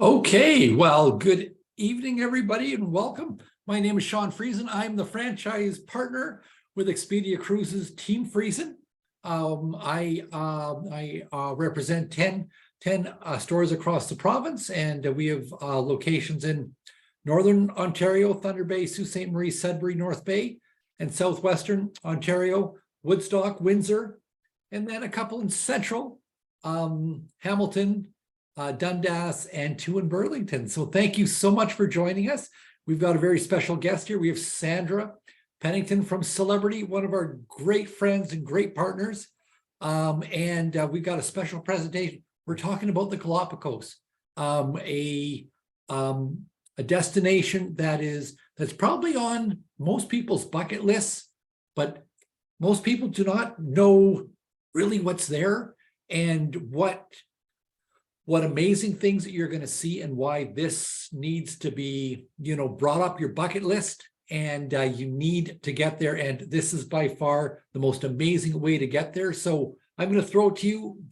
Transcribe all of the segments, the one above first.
Okay, well, good evening, everybody, and welcome. My name is Team Friesen. I'm the franchise partner with Expedia Cruises Team Friesen. I represent 10 stores across the province, and we have locations in Northern Ontario, Thunder Bay, Sault Ste. Marie, Sudbury, North Bay, and Southwestern Ontario, Woodstock, Windsor, and then a couple in Central, Hamilton, Dundas, and 2 in Burlington. So thank you so much for joining us. We've got a very special guest here. We have Sandra Pennington from Celebrity, one of our great friends and great partners. We've got a special presentation. We're talking about the Galapagos, a destination that's probably on most people's bucket lists, but most people do not know really what's there and what amazing things that you're going to see, and why this needs to be, brought up your bucket list, and you need to get there. And this is by far the most amazing way to get there. So I'm going to throw it to you,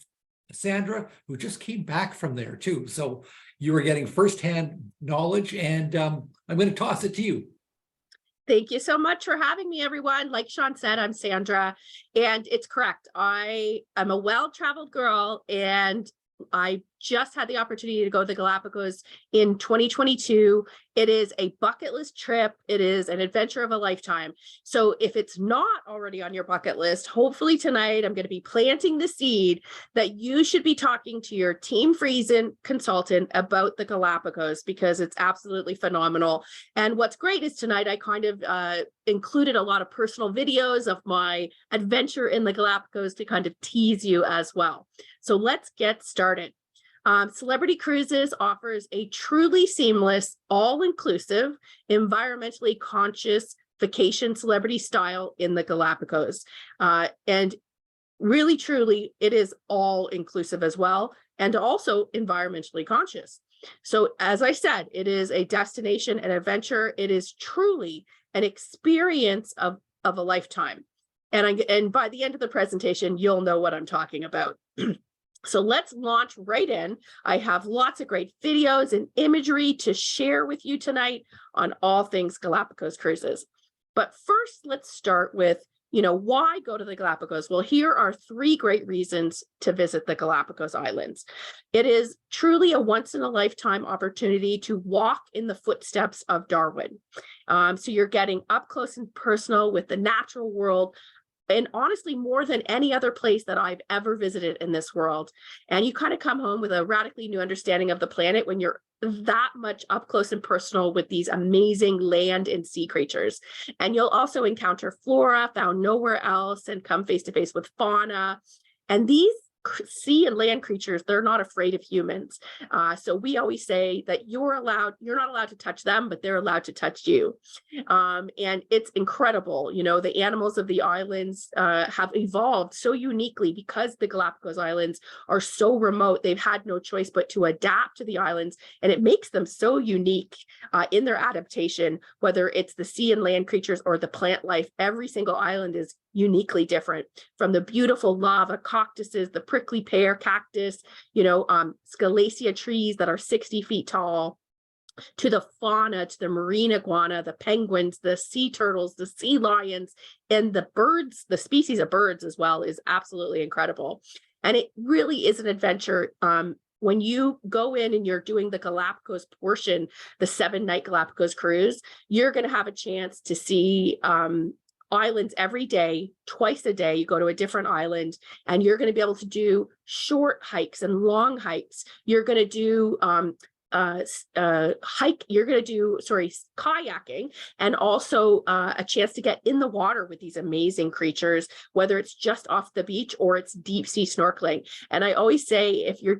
Sandra, who just came back from there too. So you are getting firsthand knowledge, and I'm going to toss it to you. Thank you so much for having me, everyone. Like Sean said, I'm Sandra, and it's correct. I am a well-traveled girl, and I just had the opportunity to go to the Galapagos in 2022. It is a bucket list trip. It is an adventure of a lifetime. So if it's not already on your bucket list, hopefully tonight I'm going to be planting the seed that you should be talking to your Team Friesen consultant about the Galapagos, because it's absolutely phenomenal. And what's great is tonight I kind of included a lot of personal videos of my adventure in the Galapagos to kind of tease you as well. So let's get started. Celebrity Cruises offers a truly seamless, all-inclusive, environmentally conscious vacation celebrity style in the Galapagos. And really, truly, it is all-inclusive as well, and also environmentally conscious. So as I said, it is a destination, an adventure. It is truly an experience of a lifetime. And by the end of the presentation, you'll know what I'm talking about. So let's launch right in. I have lots of great videos and imagery to share with you tonight on all things Galapagos Cruises. But first, let's start with, why go to the Galapagos? Well, here are 3 great reasons to visit the Galapagos Islands. It is truly a once-in-a-lifetime opportunity to walk in the footsteps of Darwin. So you're getting up close and personal with the natural world, and honestly, more than any other place that I've ever visited in this world. And you kind of come home with a radically new understanding of the planet when you're that much up close and personal with these amazing land and sea creatures. And you'll also encounter flora found nowhere else, and come face to face with fauna. And these sea and land creatures, they're not afraid of humans. So we always say that you're not allowed to touch them, but they're allowed to touch you. And it's incredible. The animals of the islands have evolved so uniquely because the Galapagos Islands are so remote. They've had no choice but to adapt to the islands, and it makes them so unique in their adaptation, whether it's the sea and land creatures or the plant life. Every single island is uniquely different, from the beautiful lava cactuses, the prickly pear cactus, scalacea trees that are 60 feet tall, to the fauna, to the marine iguana, the penguins, the sea turtles, the sea lions, and the birds. The species of birds as well is absolutely incredible. And it really is an adventure. When you go in and you're doing the Galapagos portion, the 7-night Galapagos cruise, you're going to have a chance to see islands every day, twice a day. You go to a different island, and you're going to be able to do short hikes and long hikes. You're going to do kayaking, and also a chance to get in the water with these amazing creatures, whether it's just off the beach or it's deep sea snorkeling. And I always say, if you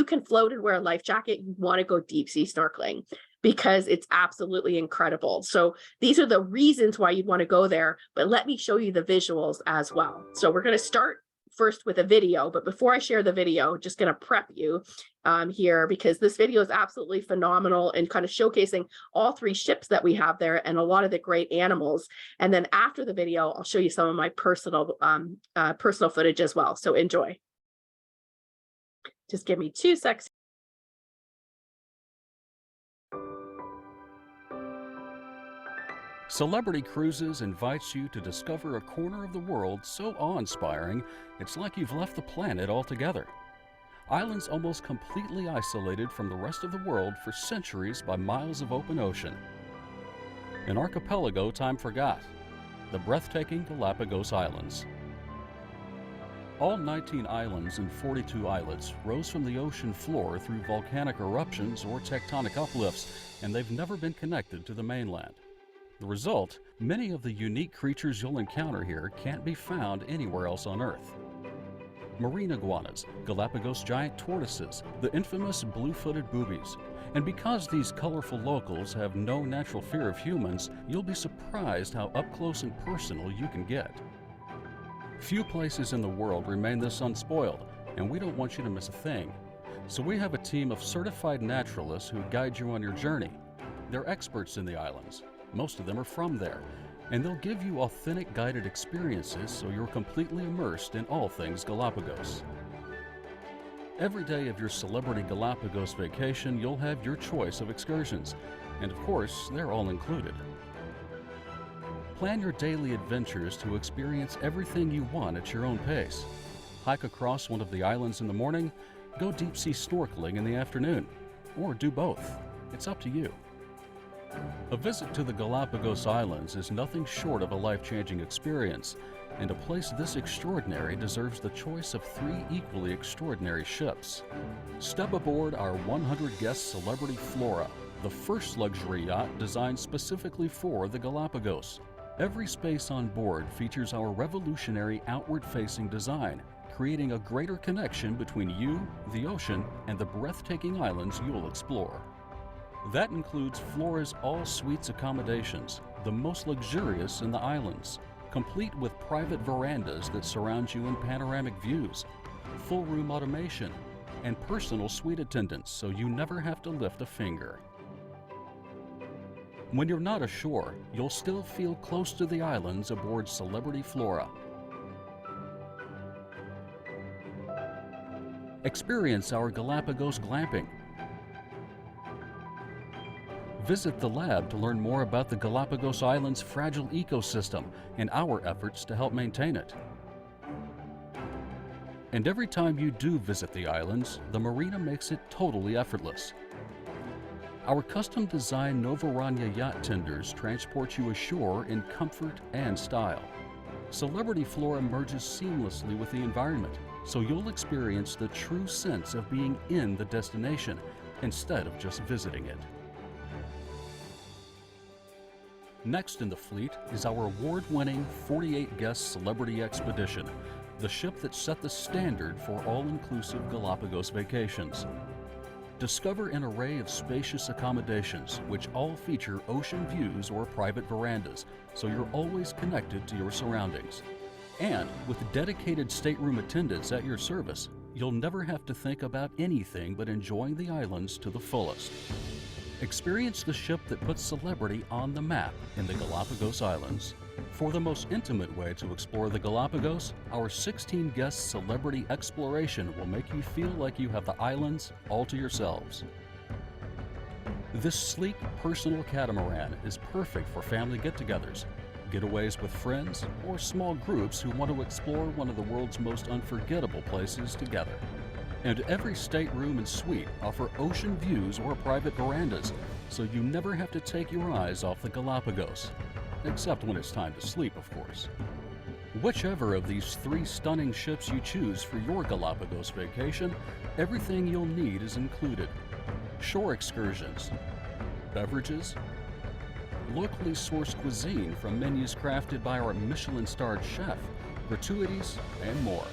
can float and wear a life jacket, you want to go deep sea snorkeling, because it's absolutely incredible. So these are the reasons why you'd want to go there, but let me show you the visuals as well. So we're going to start first with a video, but before I share the video, just going to prep you here, because this video is absolutely phenomenal and kind of showcasing all 3 ships that we have there and a lot of the great animals. And then after the video, I'll show you some of my personal footage as well. So enjoy. Just give me 2 seconds. Celebrity Cruises invites you to discover a corner of the world so awe-inspiring, it's like you've left the planet altogether. Islands almost completely isolated from the rest of the world for centuries by miles of open ocean. An archipelago time forgot, the breathtaking Galapagos Islands. All 19 islands and 42 islets rose from the ocean floor through volcanic eruptions or tectonic uplifts, and they've never been connected to the mainland. The result, many of the unique creatures you'll encounter here can't be found anywhere else on Earth. Marine iguanas, Galapagos giant tortoises, the infamous blue-footed boobies. And because these colorful locals have no natural fear of humans, you'll be surprised how up close and personal you can get. Few places in the world remain this unspoiled, and we don't want you to miss a thing. So we have a team of certified naturalists who guide you on your journey. They're experts in the islands. Most of them are from there, and they'll give you authentic guided experiences so you're completely immersed in all things Galapagos. Every day of your Celebrity Galapagos vacation, you'll have your choice of excursions, and of course, they're all included. Plan your daily adventures to experience everything you want at your own pace. Hike across one of the islands in the morning, go deep-sea snorkeling in the afternoon, or do both. It's up to you. A visit to the Galapagos Islands is nothing short of a life-changing experience, and a place this extraordinary deserves the choice of 3 equally extraordinary ships. Step aboard our 100-guest Celebrity Flora, the first luxury yacht designed specifically for the Galapagos. Every space on board features our revolutionary outward-facing design, creating a greater connection between you, the ocean, and the breathtaking islands you'll explore. That includes Flora's all-suites accommodations, the most luxurious in the islands, complete with private verandas that surround you in panoramic views, full room automation, and personal suite attendants so you never have to lift a finger. When you're not ashore, you'll still feel close to the islands aboard Celebrity Flora. Experience our Galapagos glamping. Visit the lab to learn more about the Galapagos Islands' fragile ecosystem and our efforts to help maintain it. And every time you do visit the islands, the marina makes it totally effortless. Our custom-designed Novaranya yacht tenders transport you ashore in comfort and style. Celebrity Flora merges seamlessly with the environment, so you'll experience the true sense of being in the destination instead of just visiting it. Next in the fleet is our award-winning 48-guest Celebrity Expedition, the ship that set the standard for all-inclusive Galapagos vacations. Discover an array of spacious accommodations, which all feature ocean views or private verandas, so you're always connected to your surroundings. And with dedicated stateroom attendants at your service, you'll never have to think about anything but enjoying the islands to the fullest. Experience the ship that puts Celebrity on the map in the Galapagos Islands. For the most intimate way to explore the Galapagos, our 16-guest Celebrity Exploration will make you feel like you have the islands all to yourselves. This sleek, personal catamaran is perfect for family get-togethers, getaways with friends, or small groups who want to explore one of the world's most unforgettable places together. And every stateroom and suite offer ocean views or private verandas, so you never have to take your eyes off the Galapagos. Except when it's time to sleep, of course. Whichever of these 3 stunning ships you choose for your Galapagos vacation, everything you'll need is included. Shore excursions, beverages, locally sourced cuisine from menus crafted by our Michelin-starred chef, gratuities, and more.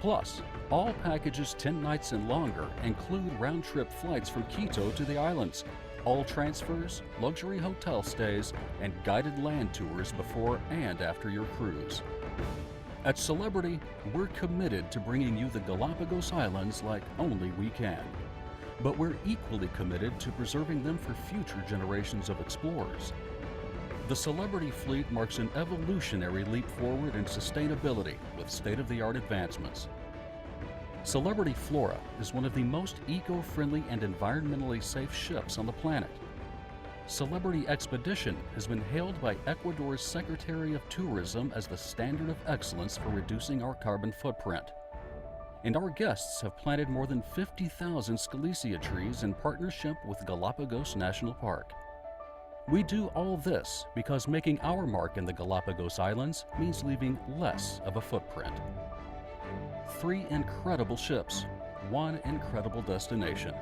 Plus, all packages 10 nights and longer include round-trip flights from Quito to the islands, all transfers, luxury hotel stays, and guided land tours before and after your cruise. At Celebrity, we're committed to bringing you the Galapagos Islands like only we can. But we're equally committed to preserving them for future generations of explorers. The Celebrity fleet marks an evolutionary leap forward in sustainability with state-of-the-art advancements. Celebrity Flora is one of the most eco-friendly and environmentally safe ships on the planet. Celebrity Expedition has been hailed by Ecuador's Secretary of Tourism as the standard of excellence for reducing our carbon footprint. And our guests have planted more than 50,000 Scalesia trees in partnership with Galapagos National Park. We do all this because making our mark in the Galapagos Islands means leaving less of a footprint. 3 incredible ships, 1 incredible destination.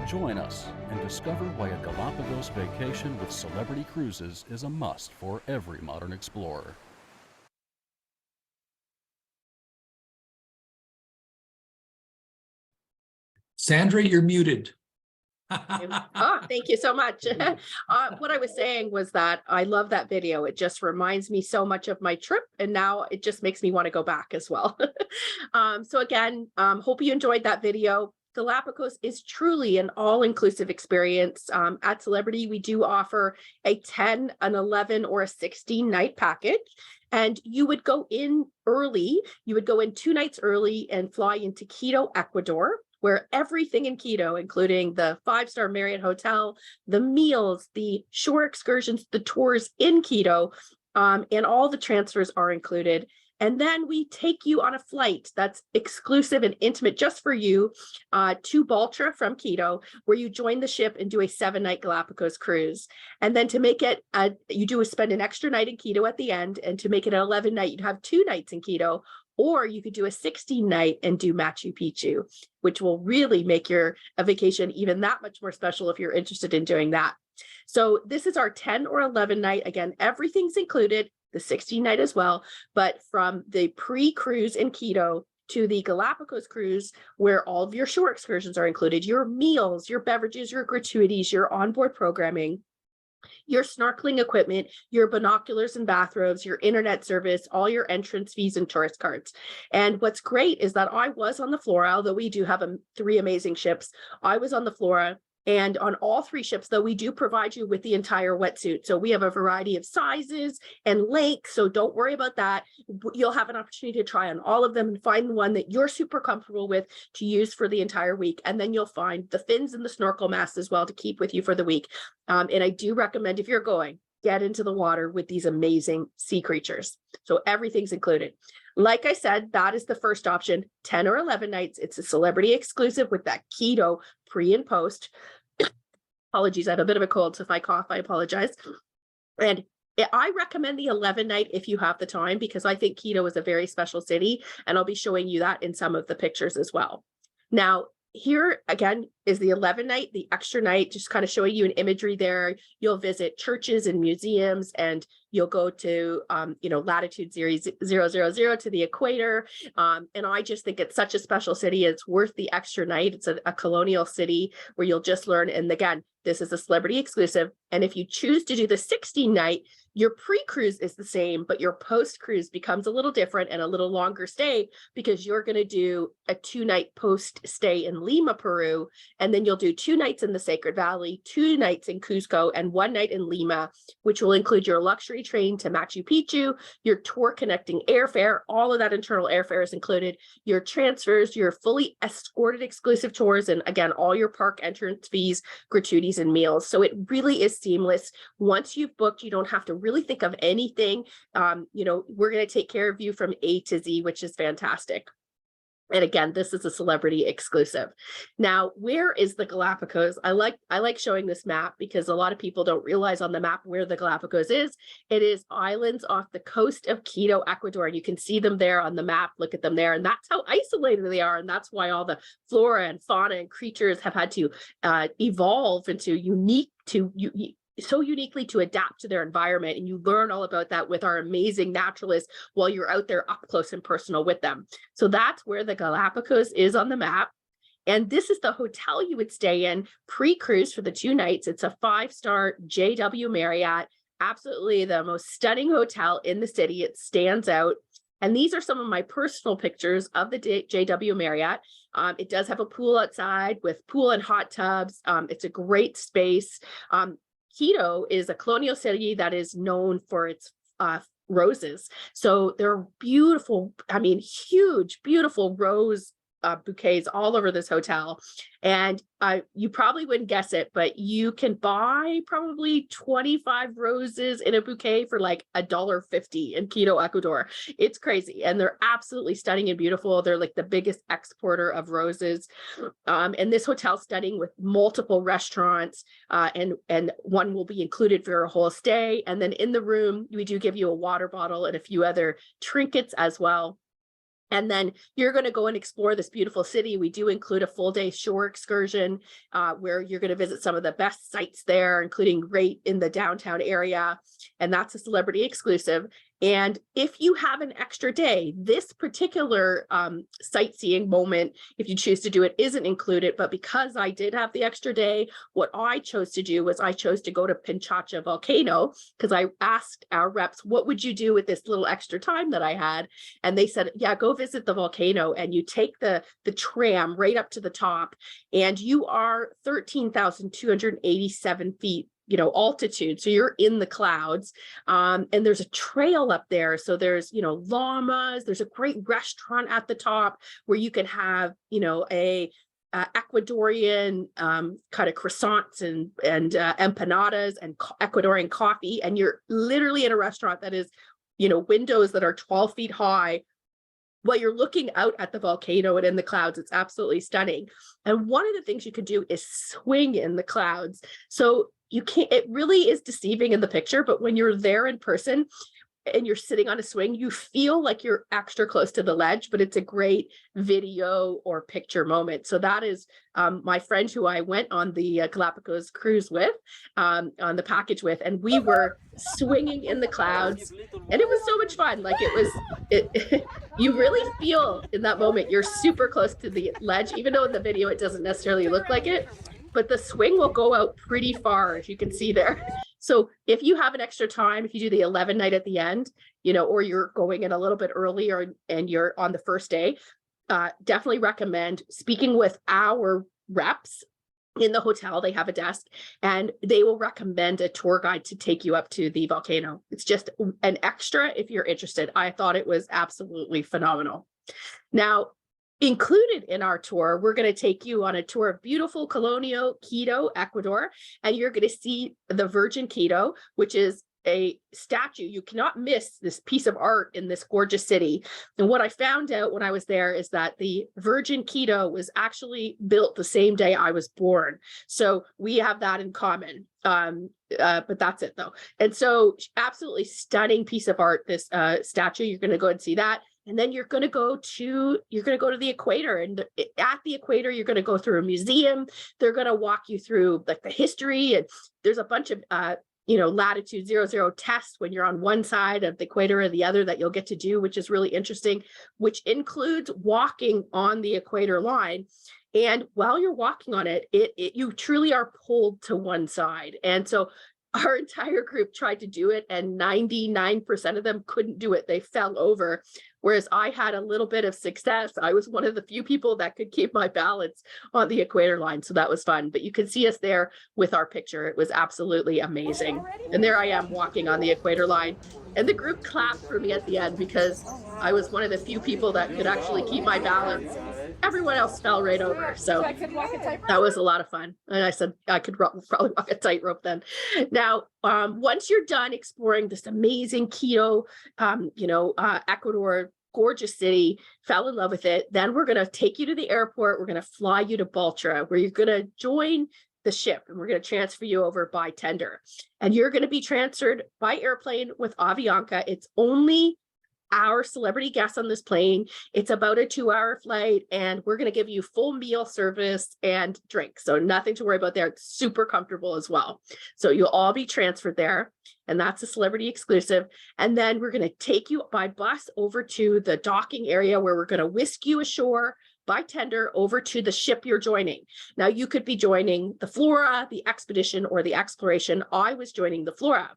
Join us and discover why a Galapagos vacation with Celebrity Cruises is a must for every modern explorer. Sandra, you're muted. Oh, thank you so much. What I was saying was that I love that video. It just reminds me so much of my trip, and now it just makes me want to go back as well. So again, hope you enjoyed that video. Galapagos is truly an all-inclusive experience. At Celebrity, we do offer a 10, an 11, or a 16-night package. And you would go in early. You would go in 2 nights early and fly into Quito, Ecuador, where everything in Quito, including the 5-star Marriott Hotel, the meals, the shore excursions, the tours in Quito, and all the transfers are included. And then we take you on a flight that's exclusive and intimate just for you to Baltra from Quito, where you join the ship and do a 7-night Galapagos cruise. And then to make it, spend an extra night in Quito at the end. And to make it an 11-night, you'd have 2 nights in Quito. Or you could do a 16-night and do Machu Picchu, which will really make a vacation even that much more special if you're interested in doing that. So this is our 10 or 11 night. Again, everything's included, the 16-night as well, but from the pre-cruise in Quito to the Galapagos cruise, where all of your shore excursions are included, your meals, your beverages, your gratuities, your onboard programming, your snorkeling equipment, your binoculars and bathrobes, your internet service, all your entrance fees and tourist cards. And what's great is that I was on the Flora, although we do have 3 amazing ships. I was on the Flora, and on all 3 ships, though, we do provide you with the entire wetsuit. So we have a variety of sizes and lengths, so don't worry about that. You'll have an opportunity to try on all of them and find the one that you're super comfortable with to use for the entire week. And then you'll find the fins and the snorkel masks as well to keep with you for the week. And I do recommend, if you're going, get into the water with these amazing sea creatures. So everything's included. Like I said, that is the first option, 10 or 11 nights. It's a Celebrity exclusive with that Quito pre and post. Apologies, I have a bit of a cold, so if I cough, I apologize. And I recommend the 11 night if you have the time, because I think Quito is a very special city, and I'll be showing you that in some of the pictures as well. Now, here again is the 11 night, the extra night, just kind of showing you an imagery there. You'll visit churches and museums, and you'll go to, latitude 000 to the equator. And I just think it's such a special city. It's worth the extra night. It's a colonial city where you'll just learn. And again, this is a Celebrity exclusive. And if you choose to do the 16-night, your pre-cruise is the same, but your post-cruise becomes a little different and a little longer stay, because you're going to do a 2-night post stay in Lima, Peru. And then you'll do 2 nights in the Sacred Valley, 2 nights in Cusco, and 1 night in Lima, which will include your luxury train to Machu Picchu, your tour connecting airfare. All of that internal airfare is included, your transfers, your fully escorted exclusive tours, and again, all your park entrance fees, gratuities, and meals. So it really is seamless. Once you've booked, you don't have to really think of anything. We're going to take care of you from A to Z, which is fantastic. And again, this is a Celebrity exclusive. Now, where is the Galapagos? I like showing this map because a lot of people don't realize on the map where the Galapagos is. It is islands off the coast of Quito, Ecuador. And you can see them there on the map. Look at them there. And that's how isolated they are. And that's why all the flora and fauna and creatures have had to evolve into so uniquely to adapt to their environment. And you learn all about that with our amazing naturalists while you're out there up close and personal with them. So that's where the Galapagos is on the map. And this is the hotel you would stay in pre-cruise for the 2 nights. It's a 5-star JW Marriott, absolutely the most stunning hotel in the city. It stands out. And these are some of my personal pictures of the JW Marriott. It does have a pool outside with pool and hot tubs. It's a great space. Quito is a colonial city that is known for its roses. So they're beautiful, huge, beautiful rose bouquets all over this hotel. And you probably wouldn't guess it, but you can buy probably 25 roses in a bouquet for like $1.50 in Quito, Ecuador. It's crazy. And they're absolutely stunning and beautiful. They're like the biggest exporter of roses. And this hotel's stunning with multiple restaurants, and one will be included for your whole stay. And then in the room, we do give you a water bottle and a few other trinkets as well. And then you're going to go and explore this beautiful city. We do include a full day shore excursion where you're going to visit some of the best sites there, including right in the downtown area. And that's a celebrity exclusive. And if you have an extra day, this particular sightseeing moment, if you choose to do it, isn't included. But because I did have the extra day, what I chose to do was I chose to go to Pinchacha Volcano, because I asked our reps, what would you do with this little extra time that I had? And they said, yeah, go visit the volcano. And you take the tram right up to the top, and you are 13,287 feet altitude. So you're in the clouds, and there's a trail up there. So there's, llamas, there's a great restaurant at the top where you can have, a Ecuadorian kind of croissants and empanadas and Ecuadorian coffee. And you're literally in a restaurant that is, windows that are 12 feet high, while you're looking out at the volcano and in the clouds. It's absolutely stunning. And one of the things you can do is swing in the clouds. So you can't, it really is deceiving in the picture, but when you're there in person and you're sitting on a swing, you feel like you're extra close to the ledge, but it's a great video or picture moment. So that is my friend who I went on the Galapagos cruise with, on the package with, and we were swinging in the clouds, and it was so much fun. Like you really feel in that moment, you're super close to the ledge, even though in the video it doesn't necessarily look like it. But the swing will go out pretty far, if you can see there. So if you have an extra time, if you do the 11 night at the end, or you're going in a little bit earlier and you're on the first day, definitely recommend speaking with our reps in the hotel. They have a desk, and they will recommend a tour guide to take you up to the volcano. It's just an extra if you're interested. I thought it was absolutely phenomenal. Now, included in our tour, we're going to take you on a tour of beautiful Colonial Quito, Ecuador, and you're going to see the Virgin Quito, which is a statue. You cannot miss this piece of art in this gorgeous city. And what I found out when I was there is that the Virgin Quito was actually built the same day I was born. So we have that in common. But that's it though. And so absolutely stunning piece of art, this statue. You're going to go and see that. And then you're going to go to the equator, and at the equator, you're going to go through a museum. They're going to walk you through like the history, and there's a bunch of, latitude 00 tests when you're on one side of the equator or the other that you'll get to do, which is really interesting, which includes walking on the equator line. And while you're walking on it, you truly are pulled to one side. And so our entire group tried to do it, and 99% of them couldn't do it. They fell over. Whereas I had a little bit of success. I was one of the few people that could keep my balance on the equator line. So that was fun. But you can see us there with our picture. It was absolutely amazing. And there I am walking on the equator line. And the group clapped for me at the end because I was one of the few people that could actually keep my balance. Everyone else fell right over. So that was a lot of fun. And I said I could probably walk a tightrope then. Now, once you're done exploring this amazing Quito, Ecuador, gorgeous city, fell in love with it, then we're going to take you to the airport. We're going to fly you to Baltra, where you're going to join the ship, and we're going to transfer you over by tender. And you're going to be transferred by airplane with Avianca. It's only our celebrity guests on this plane. It's about a 2-hour flight, and we're going to give you full meal service and drinks. So nothing to worry about there. It's super comfortable as well. So you'll all be transferred there, and that's a celebrity exclusive. And then we're going to take you by bus over to the docking area, where we're going to whisk you ashore by tender over to the ship you're joining. Now, you could be joining the Flora, the Expedition, or the Exploration. I was joining the Flora.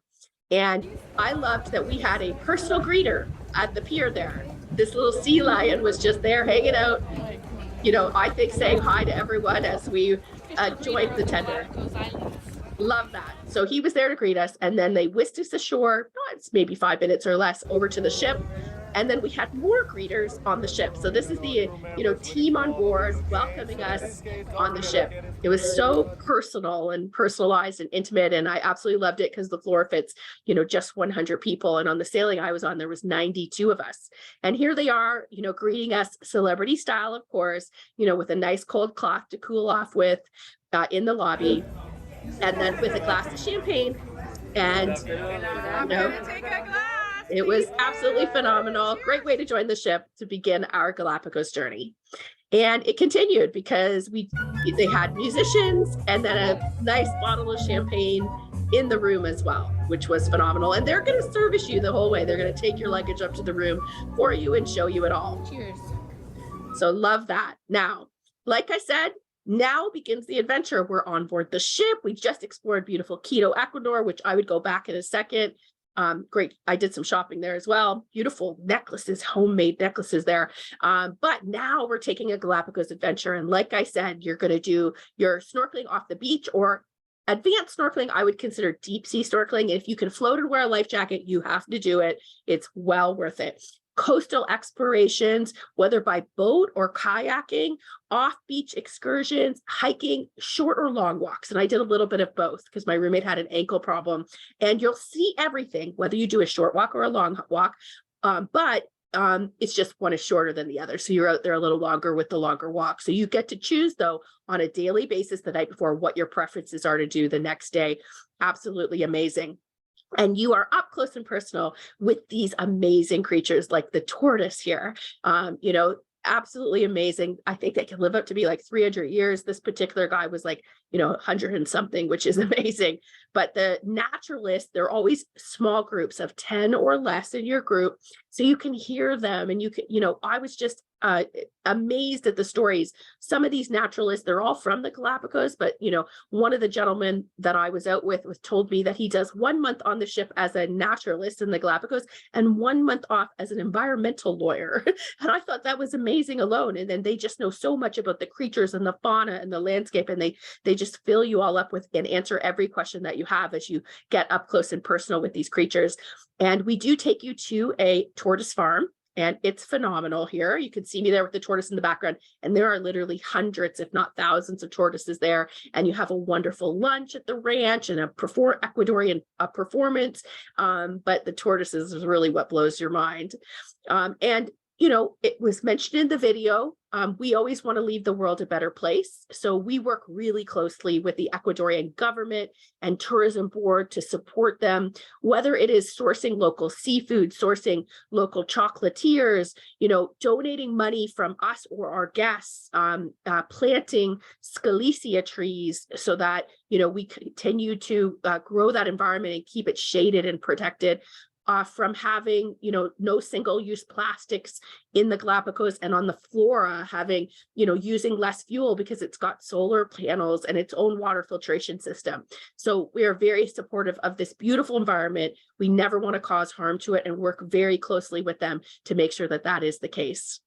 And I loved that we had a personal greeter at the pier there. This little sea lion was just there hanging out, I think saying hi to everyone as we joined the tender. Love that. So he was there to greet us, and then they whisked us ashore, it's maybe 5 minutes or less, over to the ship. And then we had more greeters on the ship. So this is the, team on board welcoming us on the ship. It was so personal and personalized and intimate. And I absolutely loved it because the floor fits, just 100 people. And on the sailing I was on, there was 92 of us. And here they are, greeting us celebrity style, of course, with a nice cold cloth to cool off with in the lobby. And then with a glass of champagne. And, it was absolutely phenomenal. Great way to join the ship to begin our Galapagos journey. And it continued because they had musicians and then a nice bottle of champagne in the room as well, which was phenomenal. And they're going to service you the whole way. They're going to take your luggage up to the room for you and show you it all. Cheers. So love that. Now, like I said, now begins the adventure. We're on board the ship. We just explored beautiful Quito, Ecuador, which I would go back in a second. Great. I did some shopping there as well. Beautiful necklaces, homemade necklaces there. But now we're taking a Galapagos adventure. And like I said, you're going to do your snorkeling off the beach or advanced snorkeling. I would consider deep sea snorkeling. If you can float and wear a life jacket, you have to do it. It's well worth it. Coastal explorations, whether by boat or kayaking, off-beach excursions, hiking, short or long walks. And I did a little bit of both because my roommate had an ankle problem. And you'll see everything, whether you do a short walk or a long walk. But it's just one is shorter than the other. So you're out there a little longer with the longer walk. So you get to choose, though, on a daily basis the night before what your preferences are to do the next day. Absolutely amazing. And you are up close and personal with these amazing creatures like the tortoise here. Absolutely amazing. I think they can live up to be like 300 years. This particular guy was like, 100 and something, which is amazing. But the naturalists, they're always small groups of 10 or less in your group. So you can hear them and you can, I was just amazed at the stories. Some of these naturalists, they're all from the Galapagos, but one of the gentlemen that I was out with told me that he does 1 month on the ship as a naturalist in the Galapagos and 1 month off as an environmental lawyer. And I thought that was amazing alone. And then they just know so much about the creatures and the fauna and the landscape, and they just fill you all up with and answer every question that you have as you get up close and personal with these creatures. And we do take you to a tortoise farm. And it's phenomenal here. You can see me there with the tortoise in the background. And there are literally hundreds, if not thousands of tortoises there. And you have a wonderful lunch at the ranch and a Ecuadorian performance. But the tortoises is really what blows your mind. It was mentioned in the video, we always want to leave the world a better place. So we work really closely with the Ecuadorian government and tourism board to support them, whether it is sourcing local seafood, sourcing local chocolatiers, donating money from us or our guests, planting scalesia trees so that, we continue to grow that environment and keep it shaded and protected. From having, no single-use plastics in the Galapagos, and on the flora having, using less fuel because it's got solar panels and its own water filtration system. So we are very supportive of this beautiful environment. We never want to cause harm to it and work very closely with them to make sure that that is the case.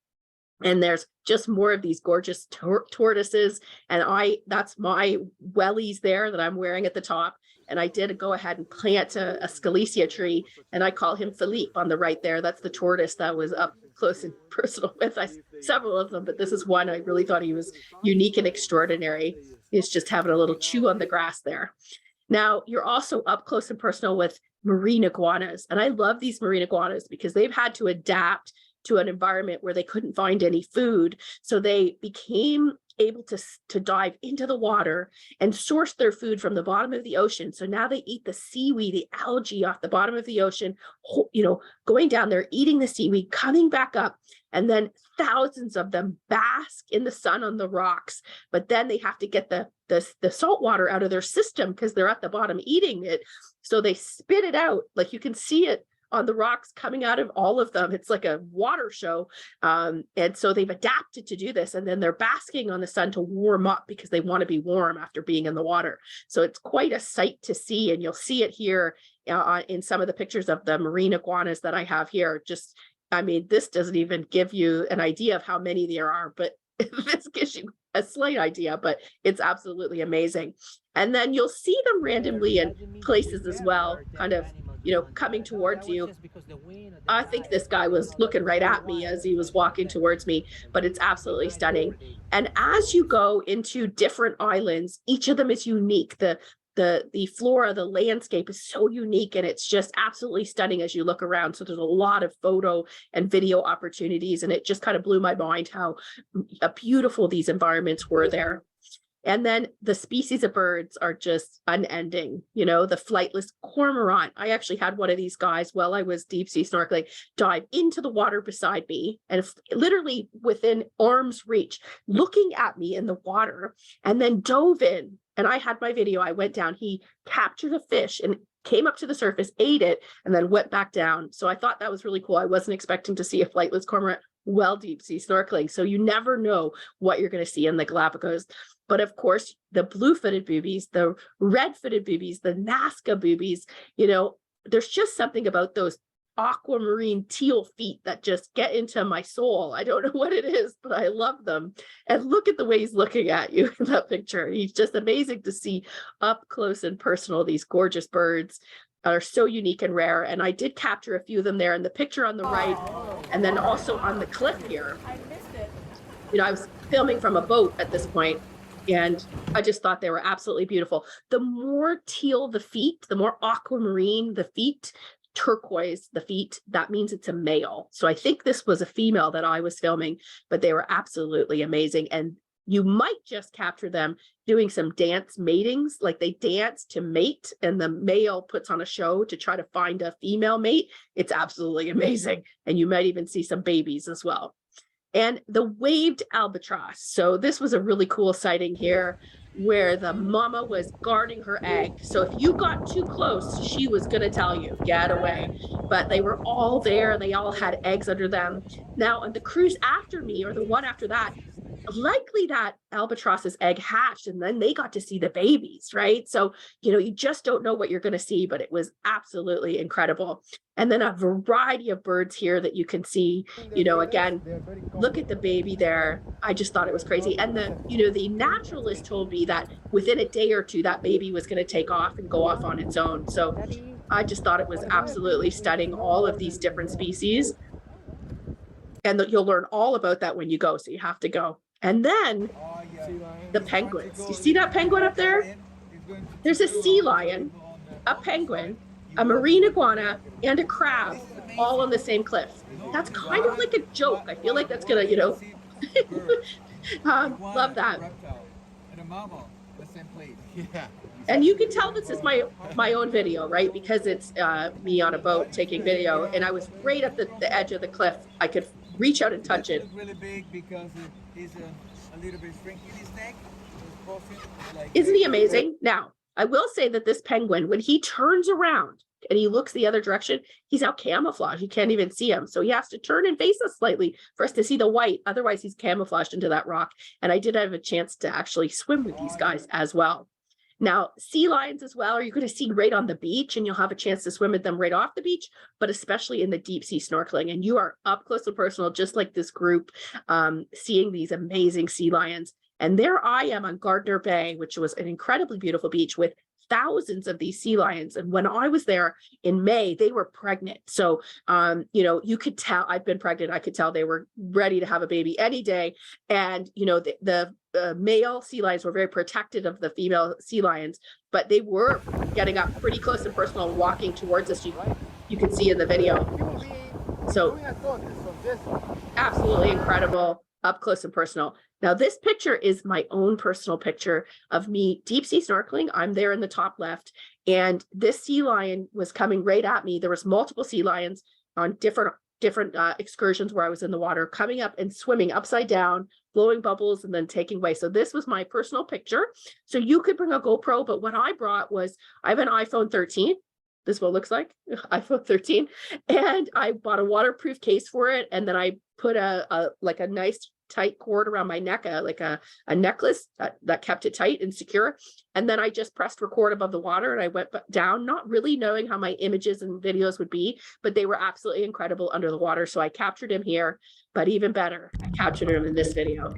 And there's just more of these gorgeous tortoises. And that's my wellies there that I'm wearing at the top. And I did go ahead and plant a scalesia tree, and I call him Philippe on the right there. That's the tortoise that was up close and personal with us, several of them, but this is one I really thought he was unique and extraordinary. He's just having a little chew on the grass there. Now, you're also up close and personal with marine iguanas. And I love these marine iguanas because they've had to adapt to an environment where they couldn't find any food. So they became able to dive into the water and source their food from the bottom of the ocean. So now they eat the seaweed, the algae off the bottom of the ocean, going down there, eating the seaweed, coming back up, and then thousands of them bask in the sun on the rocks. But then they have to get the salt water out of their system because they're at the bottom eating it. So they spit it out, like you can see it on the rocks coming out of all of them. It's like a water show. And so they've adapted to do this, and then they're basking on the sun to warm up because they want to be warm after being in the water. So it's quite a sight to see, and you'll see it here in some of the pictures of the marine iguanas that I have here. This doesn't even give you an idea of how many there are, but this gives you a slight idea, but it's absolutely amazing. And then you'll see them randomly in places as well, kind of coming towards you. I think this guy was looking right at me as he was walking towards me, but it's absolutely stunning. And as you go into different islands, each of them is unique. The flora, the landscape is so unique, and it's just absolutely stunning as you look around. So there's a lot of photo and video opportunities, and it just kind of blew my mind how beautiful these environments were there. And then the species of birds are just unending. The flightless cormorant. I actually had one of these guys while I was deep sea snorkeling dive into the water beside me and literally within arm's reach, looking at me in the water, and then dove in. And I had my video. I went down. He captured a fish and came up to the surface, ate it, and then went back down. So I thought that was really cool. I wasn't expecting to see a flightless cormorant while deep sea snorkeling. So you never know what you're going to see in the Galapagos. But of course, the blue-footed boobies, the red-footed boobies, the Nazca boobies, there's just something about those aquamarine teal feet that just get into my soul. I don't know what it is, but I love them. And look at the way he's looking at you in that picture. He's just amazing to see up close and personal. These gorgeous birds are so unique and rare. And I did capture a few of them there in the picture on the right, and then also on the cliff here. I was filming from a boat at this point, and I just thought they were absolutely beautiful. The more teal the feet, the more aquamarine the feet, turquoise the feet, that means it's a male. So I think this was a female that I was filming, but they were absolutely amazing. And you might just capture them doing some dance matings, like they dance to mate and the male puts on a show to try to find a female mate. It's absolutely amazing. And you might even see some babies as well. And the waved albatross. So this was a really cool sighting here where the mama was guarding her egg. So if you got too close, she was going to tell you, get away. But they were all there. They all had eggs under them. Now, on the cruise after me, or the one after that, likely that albatross's egg hatched and then they got to see the babies, right? So, you just don't know what you're going to see, but it was absolutely incredible. And then a variety of birds here that you can see, again, look at the baby there. I just thought it was crazy. And the naturalist told me that within a day or two, that baby was going to take off and go off on its own. So I just thought it was absolutely stunning, all of these different species. And you'll learn all about that when you go, so you have to go. And then the penguins. You see that penguin up there? There's a sea lion, a penguin, a marine iguana, and a crab all on the same cliff. That's kind of like a joke. I feel like that's gonna, love that. And you can tell this is my own video, right? Because it's me on a boat taking video, and I was right at the edge of the cliff. I could reach out and touch it. It's really big because he's a little bit shrinking his neck. Isn't he amazing? Now, I will say that this penguin, when he turns around and he looks the other direction, he's out camouflaged. You can't even see him. So he has to turn and face us slightly for us to see the white. Otherwise, he's camouflaged into that rock. And I did have a chance to actually swim with these guys as well. Now, sea lions as well, are you going to see right on the beach, and you'll have a chance to swim with them right off the beach, but especially in the deep sea snorkeling. And you are up close and personal, just like this group, seeing these amazing sea lions. And there I am on Gardner Bay, which was an incredibly beautiful beach with thousands of these sea lions. And when I was there in May, they were pregnant. So, you could tell I've been pregnant. I could tell they were ready to have a baby any day. And, the male sea lions were very protective of the female sea lions, but they were getting up pretty close and personal and walking towards us. You can see in the video. So absolutely incredible, up close and personal. Now, this picture is my own personal picture of me deep sea snorkeling. I'm there in the top left, and this sea lion was coming right at me. There was multiple sea lions on different excursions where I was in the water, coming up and swimming upside down, blowing bubbles, and then taking away. So this was my personal picture. So you could bring a GoPro, but what I brought was, I have an iPhone 13. This is what it looks like, iPhone 13. And I bought a waterproof case for it. And then I put a nice tight cord around my neck, like a necklace that kept it tight and secure. And then I just pressed record above the water, and I went down, not really knowing how my images and videos would be, but they were absolutely incredible under the water. So I captured him here, but even better, I captured him in this video.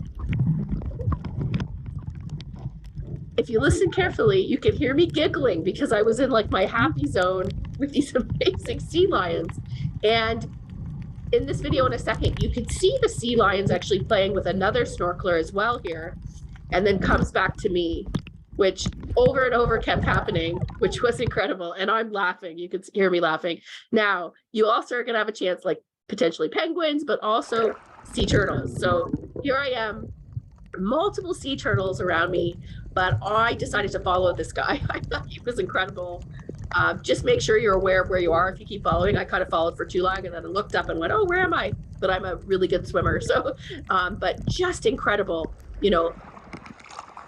If you listen carefully, you can hear me giggling because I was in like my happy zone with these amazing sea lions. And in this video in a second, you can see the sea lions actually playing with another snorkeler as well here, and then comes back to me, which over and over kept happening, which was incredible. And I'm laughing. You can hear me laughing. Now, you also are going to have a chance, like potentially penguins, but also sea turtles. So here I am, multiple sea turtles around me, but I decided to follow this guy. I thought he was incredible. Just make sure you're aware of where you are if you keep following. I kind of followed for too long and then I looked up and went, oh, where am I? But I'm a really good swimmer. So, but just incredible. You know,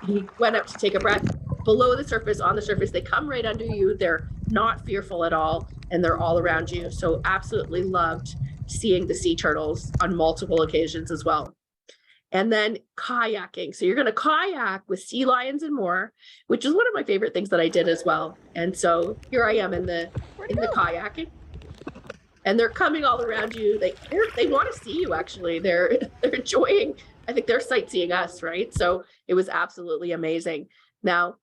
he went up to take a breath below the surface, on the surface. They come right under you. They're not fearful at all. And they're all around you. So absolutely loved seeing the sea turtles on multiple occasions as well. And then kayaking. So you're going to kayak with sea lions and more, which is one of my favorite things that I did as well. And so here I am in the kayaking, and they're coming all around you. They want to see you. Actually, they're enjoying. I think they're sightseeing us, right? So it was absolutely amazing. Now,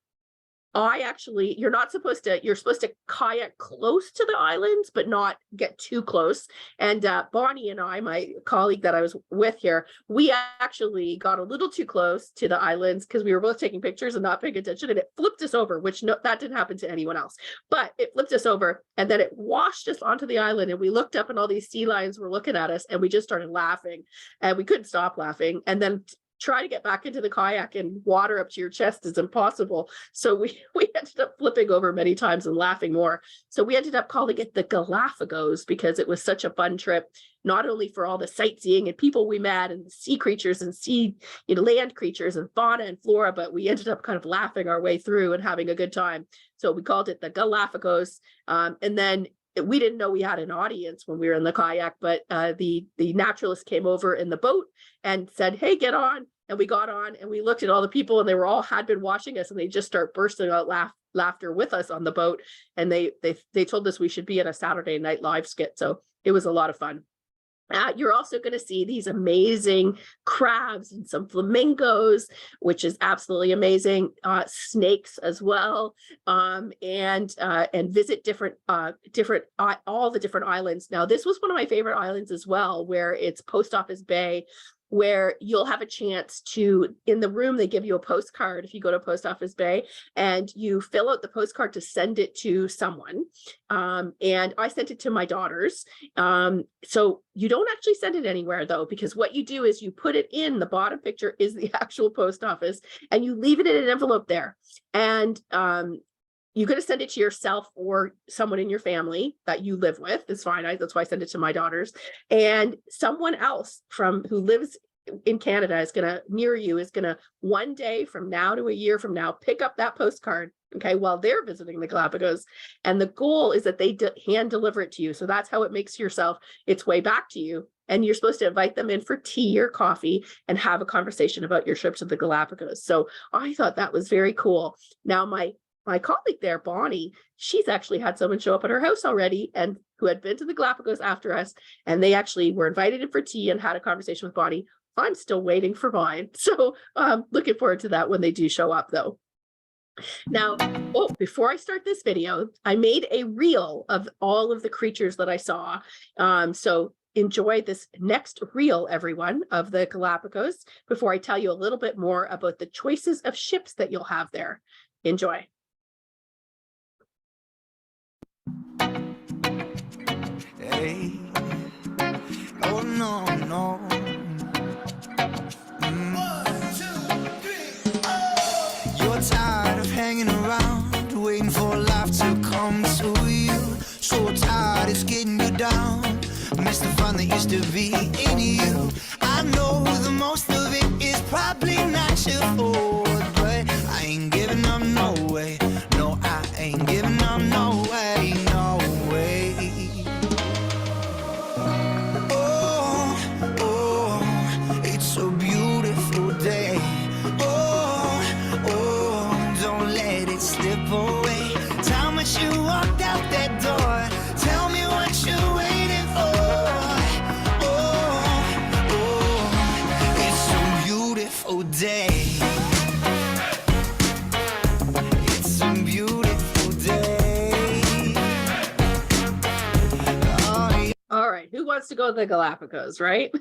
you're supposed to kayak close to the islands, but not get too close. And Bonnie and I, my colleague that I was with here, we actually got a little too close to the islands because we were both taking pictures and not paying attention, and it flipped us over, which that didn't happen to anyone else, but it flipped us over and then it washed us onto the island, and we looked up and all these sea lions were looking at us, and we just started laughing, and we couldn't stop laughing. And then try to get back into the kayak and water up to your chest is impossible. So we ended up flipping over many times and laughing more. So we ended up calling it the Galapagos because it was such a fun trip, not only for all the sightseeing and people we met and sea creatures and land creatures and fauna and flora, but we ended up kind of laughing our way through and having a good time. So we called it the Galapagos. And then we didn't know we had an audience when we were in the kayak, but the naturalist came over in the boat and said, hey, get on. And we got on and we looked at all the people, and they had been watching us, and they just start bursting out laughter with us on the boat. And they told us we should be in a Saturday Night Live skit. So it was a lot of fun. You're also going to see these amazing crabs and some flamingos, which is absolutely amazing. Snakes as well, and visit all the different islands. Now, this was one of my favorite islands as well, where it's Post Office Bay, where you'll have a chance to, in the room, they give you a postcard if you go to Post Office Bay, and you fill out the postcard to send it to someone. And I sent it to my daughters. So you don't actually send it anywhere though, because what you do is you put it in, the bottom picture is the actual post office, and you leave it in an envelope there. And you're going to send it to yourself or someone in your family that you live with. It's fine. That's why I send it to my daughters. And someone else who lives in Canada is going to one day from now to a year from now, pick up that postcard, okay, while they're visiting the Galapagos. And the goal is that they hand deliver it to you. So that's how it makes its way back to you. And you're supposed to invite them in for tea or coffee and have a conversation about your trip to the Galapagos. So I thought that was very cool. Now, my colleague there, Bonnie, she's actually had someone show up at her house already and who had been to the Galapagos after us, and they actually were invited in for tea and had a conversation with Bonnie. I'm still waiting for mine. So looking forward to that when they do show up though. Now, before I start this video, I made a reel of all of the creatures that I saw. So enjoy this next reel, everyone, of the Galapagos before I tell you a little bit more about the choices of ships that you'll have there. Enjoy. Hey. Oh no, no. You're tired of hanging around, waiting for life to come to you. So tired it's getting you down. Miss the fun that used to be in you. I know the most of it is probably not your fault, but I ain't giving up, no way. No, I ain't giving up, no way, no way. Oh, it's a beautiful day. Oh, don't let it slip away. Tell me you walked out that door. Tell me what you're waiting for. It's a beautiful day. It's a beautiful day. wants to go to the Galapagos, right?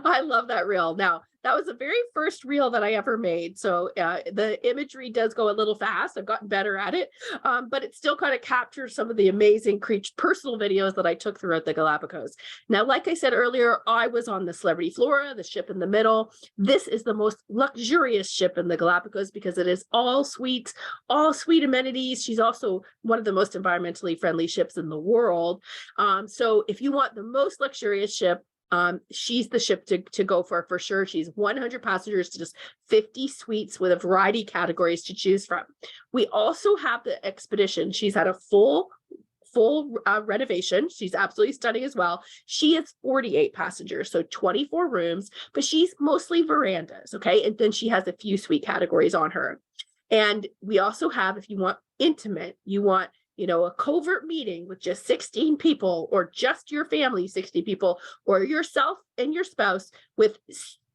I love that reel. Now, that was the very first reel that I ever made. So the imagery does go a little fast. I've gotten better at it, but it still kind of captures some of the amazing personal videos that I took throughout the Galapagos. Now, like I said earlier, I was on the Celebrity Flora, the ship in the middle. This is the most luxurious ship in the Galapagos because it is all suites, all suite amenities. She's also one of the most environmentally friendly ships in the world. So if you want the most luxurious ship, she's the ship to go for sure. She's 100 passengers to just 50 suites with a variety of categories to choose from. We also have the Expedition. She's had a full renovation. She's absolutely stunning as well. She is 48 passengers, so 24 rooms, but she's mostly verandas, okay? And then she has a few suite categories on her. And we also have, if you want intimate, you want a covert meeting with just 16 people, or just your family, 60 people, or yourself and your spouse with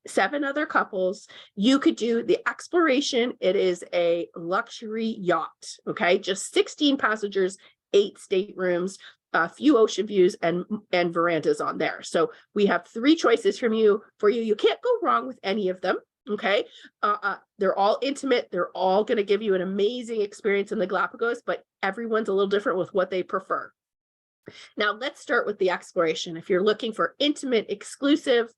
7 other couples, you could do the Exploration. It is a luxury yacht, okay? Just 16 passengers, 8 staterooms, a few ocean views, and verandas on there. So we have 3 choices for you. You can't go wrong with any of them. Okay. They're all intimate. They're all going to give you an amazing experience in the Galapagos, but everyone's a little different with what they prefer. Now let's start with the Exploration. If you're looking for intimate, exclusive,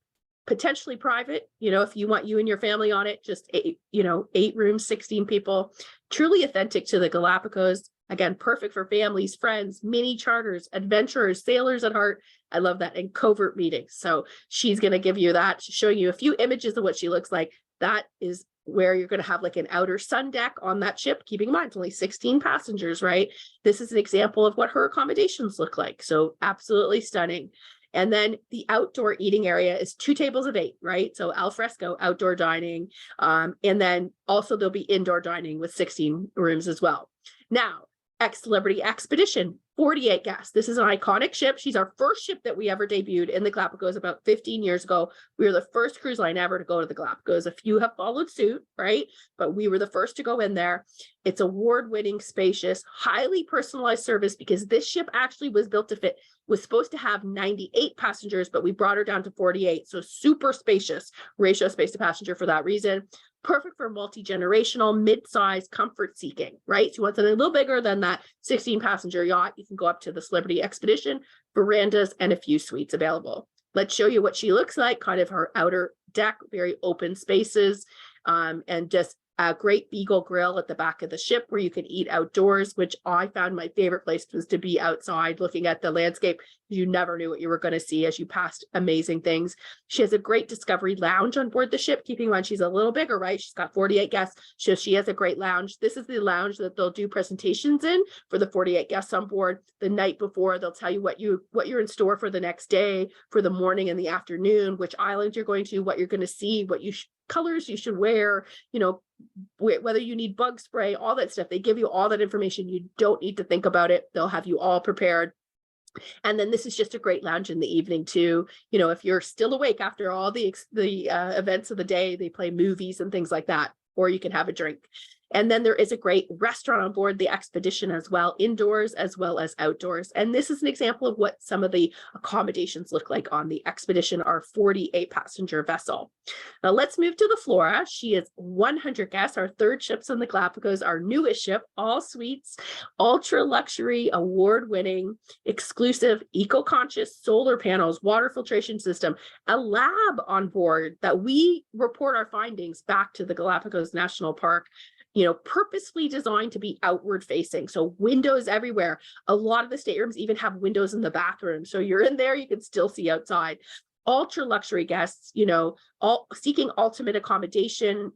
potentially private, if you want you and your family on it, just 8 rooms, 16 people, truly authentic to the Galapagos. Again, perfect for families, friends, mini charters, adventurers, sailors at heart. I love that. And covert meetings. So she's going to give you that, showing you a few images of what she looks like. That is where you're going to have like an outer sun deck on that ship. Keeping in mind, it's only 16 passengers, right? This is an example of what her accommodations look like. So absolutely stunning. And then the outdoor eating area is 2 tables of 8, right? So al fresco outdoor dining. And then also there'll be indoor dining with 16 rooms as well. Now, Celebrity Expedition, 48 guests. This is an iconic ship. She's our first ship that we ever debuted in the Galapagos about 15 years ago. We were the first cruise line ever to go to the Galapagos. A few have followed suit, right? But we were the first to go in there. It's award-winning, spacious, highly personalized service, because this ship actually was built to fit, was supposed to have 98 passengers, but we brought her down to 48. So super spacious ratio space to passenger for that reason. Perfect for multi-generational, mid-size comfort seeking, right? So you want something a little bigger than that 16 passenger yacht. You can go up to the Celebrity Expedition, verandas, and a few suites available. Let's show you what she looks like, kind of her outer deck, very open spaces, and just a great Beagle grill at the back of the ship where you can eat outdoors, which I found my favorite place was to be outside looking at the landscape. You never knew what you were going to see as you passed amazing things. She has a great Discovery lounge on board the ship, keeping in mind she's a little bigger, right? She's got 48 guests, so she has a great lounge. This is the lounge that they'll do presentations in for the 48 guests on board. The night before, they'll tell you what you're in store for the next day, for the morning and the afternoon, which islands you're going to, what you're going to see, what colors you should wear, whether you need bug spray, all that stuff. They give you all that information. You don't need to think about it. They'll have you all prepared. And then this is just a great lounge in the evening too. If you're still awake after all the events of the day, they play movies and things like that, or you can have a drink. And then there is a great restaurant on board the Expedition as well, indoors as well as outdoors. And this is an example of what some of the accommodations look like on the Expedition, our 48 passenger vessel. Now let's move to the Flora. She is 100 guests, our 3rd ships in the Galapagos, our newest ship, all suites, ultra luxury, award-winning, exclusive, eco-conscious solar panels, water filtration system, a lab on board that we report our findings back to the Galapagos National Park, purposefully designed to be outward facing. So windows everywhere. A lot of the staterooms even have windows in the bathroom. So you're in there, you can still see outside. Ultra luxury guests, all seeking ultimate accommodation,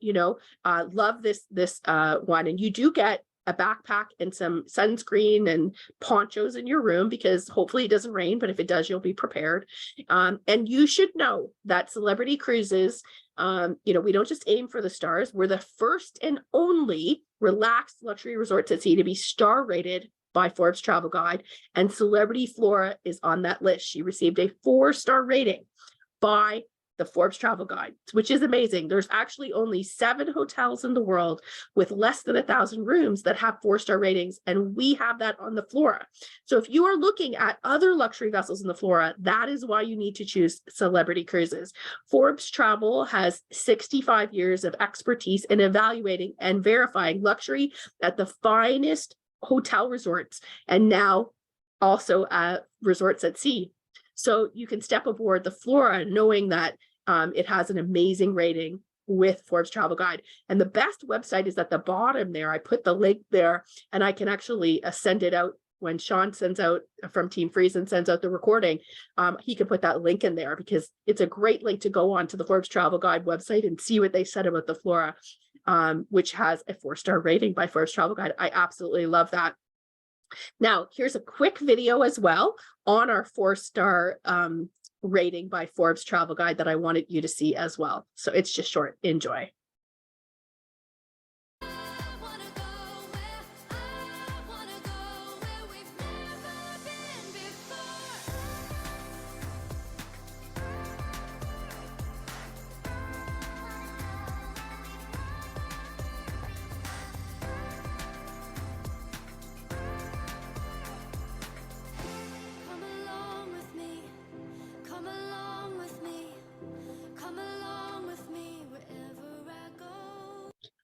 love this one. And you do get a backpack and some sunscreen and ponchos in your room, because hopefully it doesn't rain, but if it does, you'll be prepared. And you should know that Celebrity Cruises, we don't just aim for the stars. We're the first and only relaxed luxury resorts at sea to be star rated by Forbes Travel Guide, and Celebrity Flora is on that list. She received a 4-star rating by the Forbes Travel Guide, which is amazing. There's actually only 7 hotels in the world with less than 1,000 rooms that have 4-star ratings, and we have that on the Flora. So if you are looking at other luxury vessels in the Flora, that is why you need to choose Celebrity Cruises. Forbes Travel has 65 years of expertise in evaluating and verifying luxury at the finest hotel resorts, and now also resorts at sea. So you can step aboard the Flora knowing that it has an amazing rating with Forbes Travel Guide. And the best website is at the bottom there. I put the link there, and I can actually send it out when Sean sends out from Team Friesen sends out the recording. He can put that link in there because it's a great link to go on to the Forbes Travel Guide website and see what they said about the Flora, which has a 4-star rating by Forbes Travel Guide. I absolutely love that. Now, here's a quick video as well on our 4-star rating by Forbes Travel Guide that I wanted you to see as well. So it's just short. Enjoy.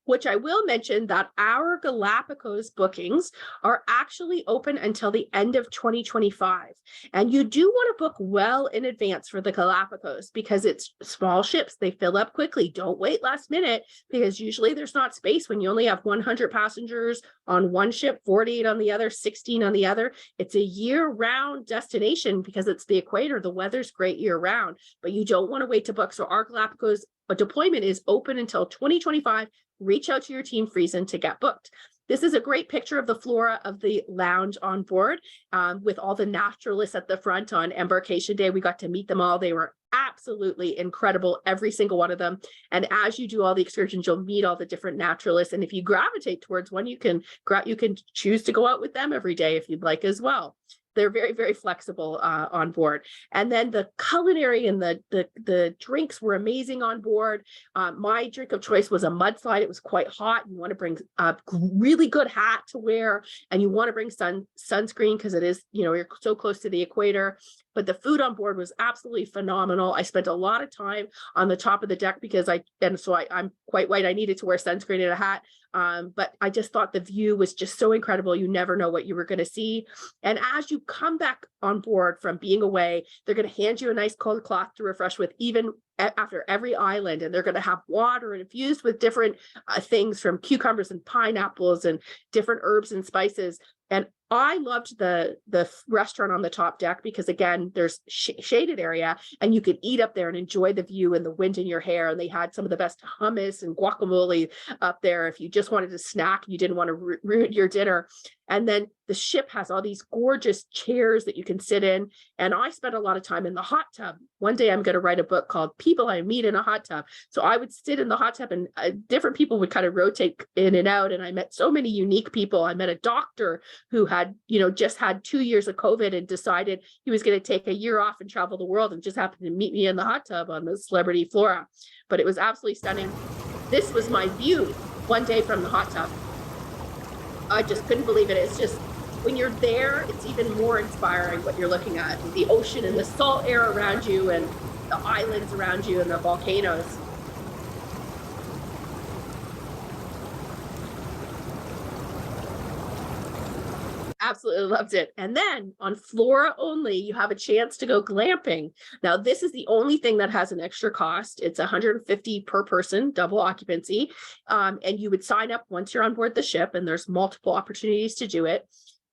Which I will mention that our Galapagos bookings are actually open until the end of 2025. And you do want to book well in advance for the Galapagos because it's small ships. They fill up quickly. Don't wait last minute because usually there's not space when you only have 100 passengers on one ship, 48 on the other, 16 on the other. It's a year-round destination because it's the equator. The weather's great year-round, but you don't want to wait to book. So our Galapagos deployment is open until 2025. Reach out to your Team Friesen to get booked. This is a great picture of the flora of the lounge on board with all the naturalists at the front on embarkation day. We got to meet them all. They were absolutely incredible, every single one of them. And as you do all the excursions, you'll meet all the different naturalists. And if you gravitate towards one, you can choose to go out with them every day if you'd like as well. They're very, very flexible on board. And then the culinary and the drinks were amazing on board. My drink of choice was a mudslide. It was quite hot. You want to bring a really good hat to wear, and you want to bring sunscreen because it is, you're so close to the equator. But the food on board was absolutely phenomenal. I spent a lot of time on the top of the deck because I'm quite white. I needed to wear sunscreen and a hat. But I just thought the view was just so incredible. You never know what you were going to see. And as you come back on board from being away, they're going to hand you a nice cold cloth to refresh with even after every island. And they're going to have water infused with different things from cucumbers and pineapples and different herbs and spices. And I loved the restaurant on the top deck because, again, there's shaded area and you could eat up there and enjoy the view and the wind in your hair. And they had some of the best hummus and guacamole up there if you just wanted to snack, you didn't want to ruin your dinner. And then the ship has all these gorgeous chairs that you can sit in. And I spent a lot of time in the hot tub. One day I'm going to write a book called People I Meet in a Hot Tub. So I would sit in the hot tub and different people would kind of rotate in and out. And I met so many unique people. I met a doctor who had, just had 2 years of COVID and decided he was going to take a year off and travel the world and just happened to meet me in the hot tub on the Celebrity Flora. But it was absolutely stunning. This was my view one day from the hot tub. I just couldn't believe it. It's just, when you're there, it's even more inspiring what you're looking at. The ocean and the salt air around you and the islands around you and the volcanoes. Absolutely loved it. And then on Flora only, you have a chance to go glamping. Now, this is the only thing that has an extra cost. It's $150 per person, double occupancy. And you would sign up once you're on board the ship, and there's multiple opportunities to do it.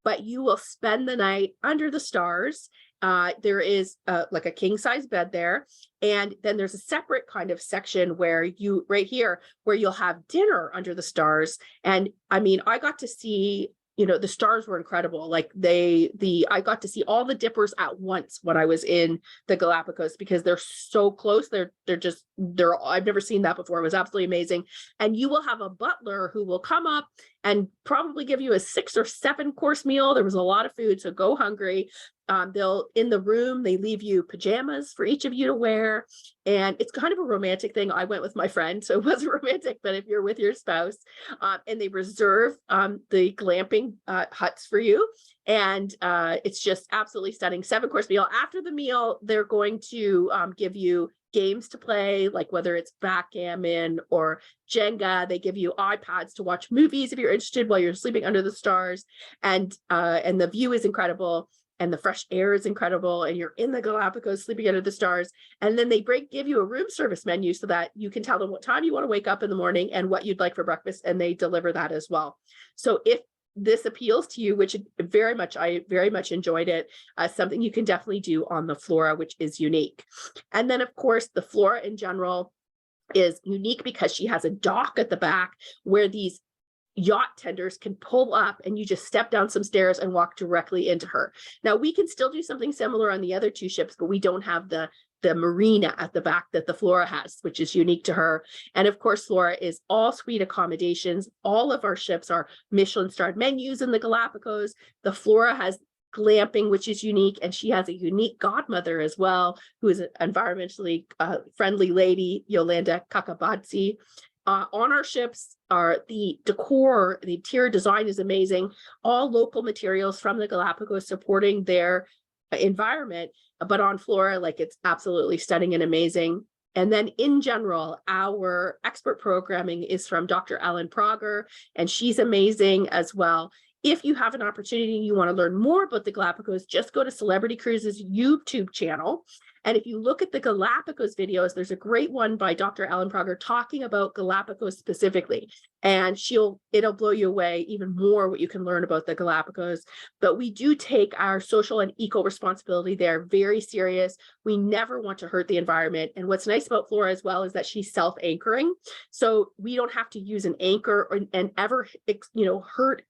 But you will spend the night under the stars. There is like a king size bed there. And then there's a separate kind of section where right here, where you'll have dinner under the stars. And I mean, I got to see, the stars were incredible. Like I got to see all the dippers at once when I was in the Galapagos because they're so close. I've never seen that before. It was absolutely amazing. And you will have a butler who will come up and probably give you a 6 or 7 course meal. There was a lot of food, so go hungry. In the room, they leave you pajamas for each of you to wear. And it's kind of a romantic thing. I went with my friend, so it wasn't romantic, but if you're with your spouse, and they reserve the glamping huts for you. And it's just absolutely stunning. 7-course meal. After the meal, they're going to give you games to play, like whether it's backgammon or Jenga. They give you iPads to watch movies if you're interested while you're sleeping under the stars. And the view is incredible. And the fresh air is incredible, and you're in the Galapagos sleeping under the stars. And then they give you a room service menu so that you can tell them what time you want to wake up in the morning and what you'd like for breakfast, and they deliver that as well. So if this appeals to you, which I very much enjoyed it, something you can definitely do on the Flora, which is unique. And then of course, the Flora in general is unique because she has a dock at the back where these yacht tenders can pull up and you just step down some stairs and walk directly into her. Now we can still do something similar on the other 2 ships, but we don't have the marina at the back that the Flora has, which is unique to her. And of course, Flora is all suite accommodations. All of our ships are Michelin-starred menus in the Galapagos. The Flora has glamping, which is unique, and she has a unique godmother as well, who is an environmentally friendly lady, Yolanda Kakabadzi. On our ships are the decor, the interior design is amazing, all local materials from the Galapagos supporting their environment, but on Flora, like, it's absolutely stunning and amazing. And then in general, our expert programming is from Dr. Ellen Prager, and she's amazing as well. If you have an opportunity and you want to learn more about the Galapagos, just go to Celebrity Cruises YouTube channel. And if you look at the Galapagos videos, there's a great one by Dr. Ellen Prager talking about Galapagos specifically. And it'll blow you away even more what you can learn about the Galapagos. But we do take our social and eco responsibility there very serious. We never want to hurt the environment. And what's nice about Flora as well is that she's self-anchoring. So we don't have to use an anchor and ever, hurt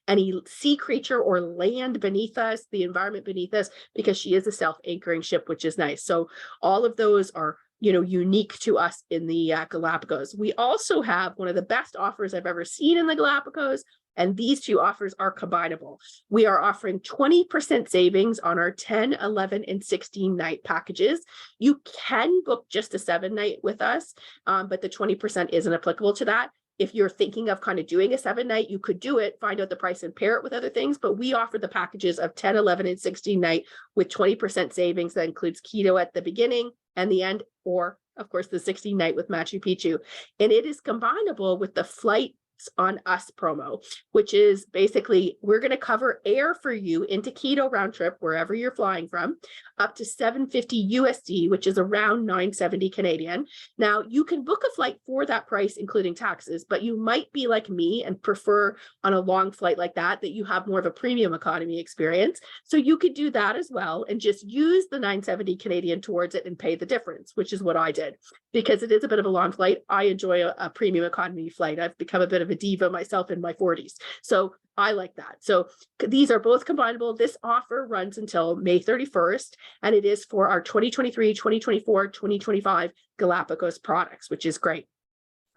any sea creature or land beneath us, the environment beneath us, because she is a self-anchoring ship, which is nice. So all of those are, unique to us in the Galapagos. We also have one of the best offers I've ever seen in the Galapagos, and these 2 offers are combinable. We are offering 20% savings on our 10, 11, and 16 night packages. You can book just a 7-night with us, but the 20% isn't applicable to that. If you're thinking of kind of doing a 7-night, you could do it, find out the price and pair it with other things. But we offer the packages of 10, 11, and 16 night with 20% savings. That includes keto at the beginning and the end, or of course, the 16 night with Machu Picchu. And it is combinable with the Flights on Us promo, which is basically, we're going to cover air for you into Quito round trip, wherever you're flying from, up to $750 USD, which is around $970 Canadian. Now you can book a flight for that price, including taxes, but you might be like me and prefer on a long flight like that you have more of a premium economy experience. So you could do that as well and just use the $970 Canadian towards it and pay the difference, which is what I did, because it is a bit of a long flight. I enjoy a premium economy flight. I've become a bit of a diva myself in my 40s. So I like that. So these are both combinable. This offer runs until May 31st, and it is for our 2023, 2024, 2025 Galapagos products, which is great.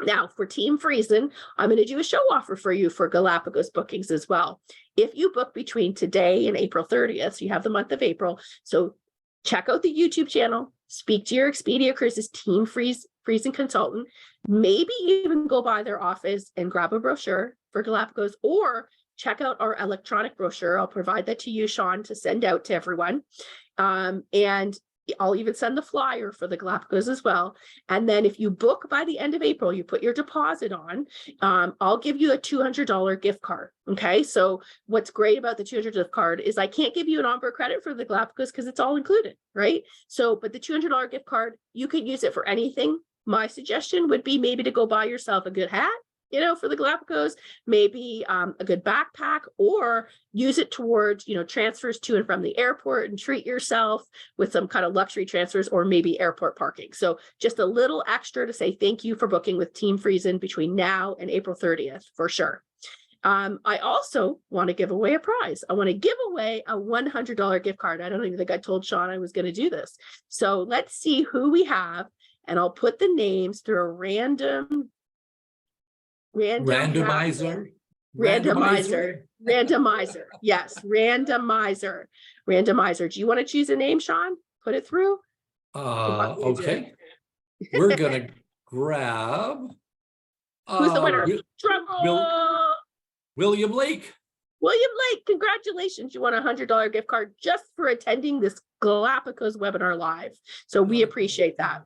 Now for Team Friesen, I'm going to do a show offer for you for Galapagos bookings as well. If you book between today and April 30th, so you have the month of April. So check out the YouTube channel, speak to your Expedia Cruises Team Friesen consultant, maybe even go by their office and grab a brochure for Galapagos, or check out our electronic brochure. I'll provide that to you, Sean, to send out to everyone. And I'll even send the flyer for the Galapagos as well. And then if you book by the end of April, you put your deposit on, I'll give you a $200 gift card. Okay. So what's great about the $200 gift card is I can't give you an onboard credit for the Galapagos because it's all included. Right. So, but the $200 gift card, you can use it for anything. My suggestion would be maybe to go buy yourself a good hat, for the Galapagos, maybe a good backpack, or use it towards, transfers to and from the airport and treat yourself with some kind of luxury transfers, or maybe airport parking. So just a little extra to say thank you for booking with Team Friesen between now and April 30th for sure. I also want to give away a prize. I want to give away a $100 gift card. I don't even think I told Sean I was going to do this. So let's see who we have, and I'll put the names through a randomizer. Randomizer. Yes, randomizer. Do you want to choose a name, Sean? Put it through. Okay. We're gonna grab. Who's the winner? Drum Will- roll. William Lake. William Lake, congratulations. You won a $100 gift card just for attending this Galapagos webinar live. So we appreciate that.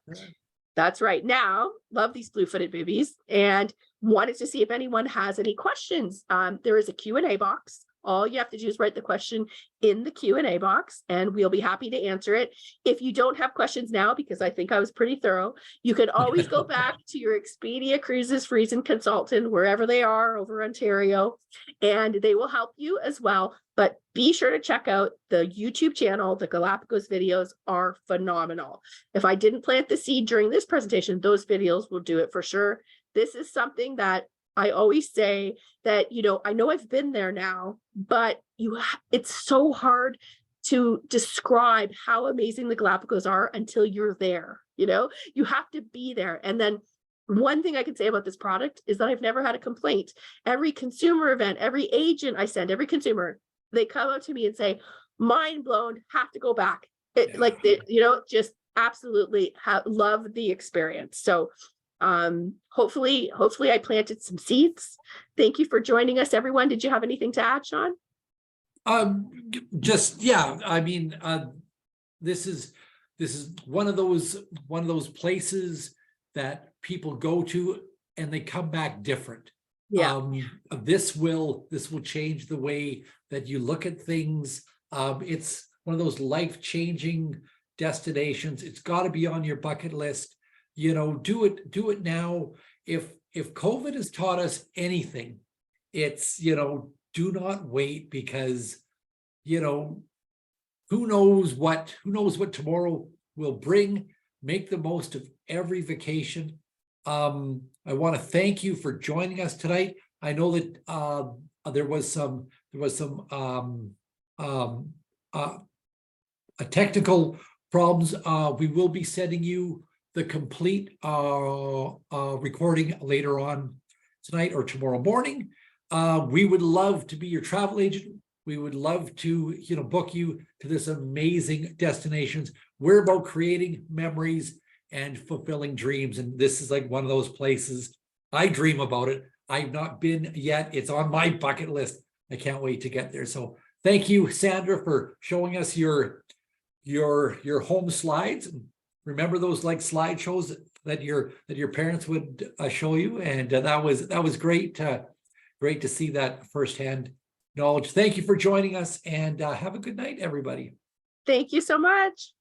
That's right. Now, love these blue-footed boobies and wanted to see if anyone has any questions. There is a Q&A box. All you have to do is write the question in the Q&A box and we'll be happy to answer it. If you don't have questions now, because I think I was pretty thorough, you can always go back to your Expedia Cruises Friesen consultant, wherever they are over Ontario, and they will help you as well. But be sure to check out the YouTube channel. The Galapagos videos are phenomenal. If I didn't plant the seed during this presentation, those videos will do it for sure. This is something that I always say that, you know, I know I've been there now, but it's so hard to describe how amazing the Galapagos are until you're there. You know, you have to be there. And then one thing I can say about this product is that I've never had a complaint. Every consumer event, every agent I send, every consumer, they come up to me and say, mind blown, have to go back. Like, you know, just absolutely love the experience. So hopefully I planted some seeds. Thank you for joining us, everyone. Did you have anything to add, Sean? Yeah, I mean, this is one of those places that people go to and they come back different. Yeah. This will change the way that you look at things. It's one of those life-changing destinations. It's got to be on your bucket list. You know, do it now. If COVID has taught us anything, it's, you know, do not wait, because, you know, who knows what tomorrow will bring. Make the most of every vacation. I want to thank you for joining us tonight. I know that there was some technical problems. We will be sending you the complete recording later on tonight or tomorrow morning. We would love to be your travel agent. We would love to, you know, book you to this amazing destinations. We're about creating memories and fulfilling dreams. And this is like one of those places. I dream about it. I've not been yet. It's on my bucket list. I can't wait to get there. So thank you, Sandra, for showing us your home slides. Remember those like slideshows that your parents would show you, and that was great to see that firsthand knowledge. Thank you for joining us, and have a good night, everybody. Thank you so much.